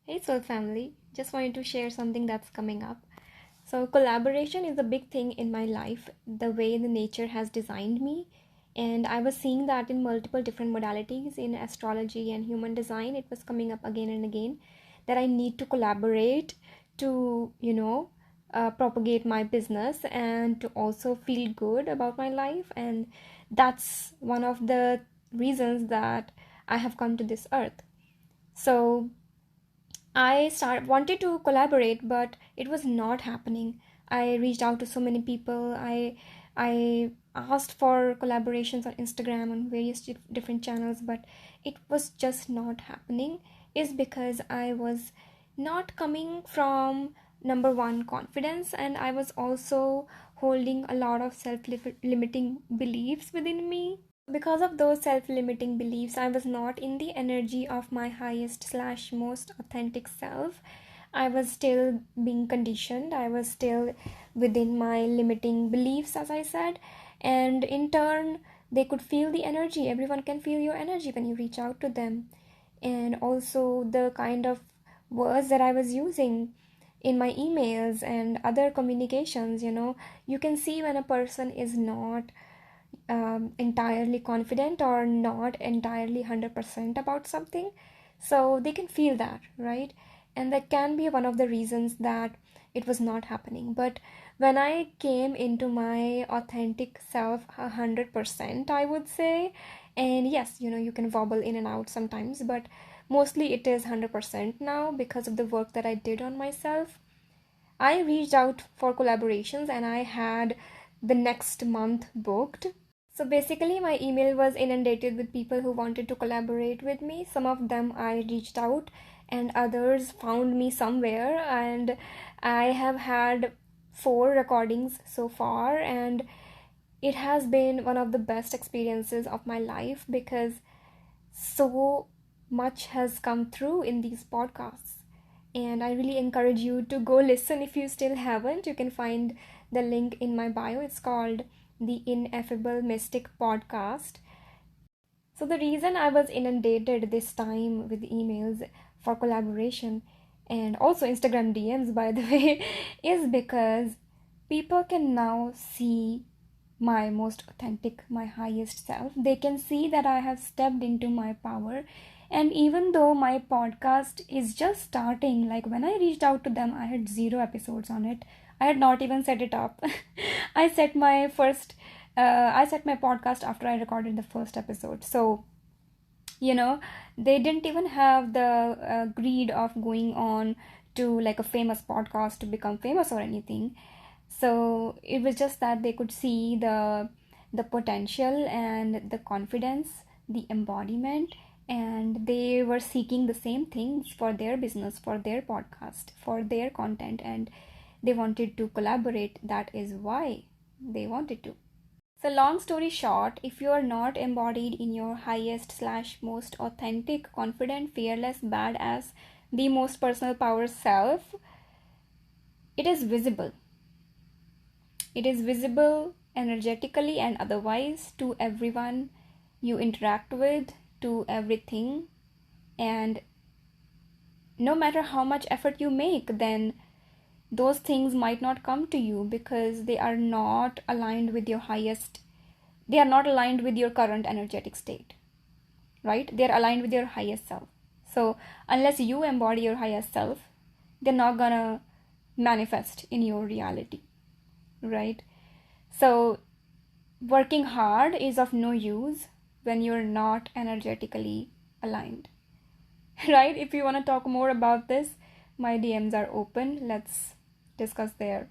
Hey Soul Family, just wanted to share something that's coming up. So, collaboration is a big thing in my life, the way the nature has designed me. And I was seeing that in multiple different modalities in astrology and human design. It was coming up again and again that I need to collaborate to, propagate my business and to also feel good about my life. And that's one of the reasons that I have come to this earth. So, wanted to collaborate, but it was not happening. I reached out to so many people. I asked for collaborations on Instagram on various different channels, but it was just not happening. Is because I was not coming from number one confidence, and I was also holding a lot of self-limiting beliefs within me. Because of those self-limiting beliefs, I was not in the energy of my highest slash most authentic self. I was still being conditioned. I was still within my limiting beliefs, as I said. And in turn, they could feel the energy. Everyone can feel your energy when you reach out to them. And also the kind of words that I was using in my emails and other communications, you can see when a person is not entirely confident or not entirely 100% about something. So they can feel that, right? And that can be one of the reasons that it was not happening. But when I came into my authentic self 100%, I would say, and yes, you can wobble in and out sometimes, but mostly it is 100% now because of the work that I did on myself. I reached out for collaborations and I had the next month booked. So basically, my email was inundated with people who wanted to collaborate with me. Some of them I reached out, and others found me somewhere. And I have had 4 recordings so far, and it has been one of the best experiences of my life because so much has come through in these podcasts. And I really encourage you to go listen if you still haven't. You can find the link in my bio. It's called the Ineffable Mystic Podcast. So, the reason I was inundated this time with emails for collaboration and also Instagram DMs, by the way, is because people can now see my most authentic, my highest self. They can see that I have stepped into my power. And even though my podcast is just starting, like when I reached out to them, I had 0 episodes on it. I had not even set it up. I set my first, I set my podcast after I recorded the first episode. So, they didn't even have the greed of going on to like a famous podcast to become famous or anything. So it was just that they could see the potential and the confidence, the embodiment, and they were seeking the same things for their business, for their podcast, for their content, and they wanted to collaborate. That is why they wanted to. So, long story short, if you are not embodied in your highest slash most authentic, confident, fearless, badass, the most personal power self, it is visible. It is visible energetically and otherwise to everyone you interact with, to everything. And no matter how much effort you make, then those things might not come to you because they are not aligned with your highest, they are not aligned with your current energetic state, right? They are aligned with your highest self. So unless you embody your highest self, they're not gonna manifest in your reality, right? So working hard is of no use when you're not energetically aligned, right? If you want to talk more about this, my DMs are open. Let's discuss there.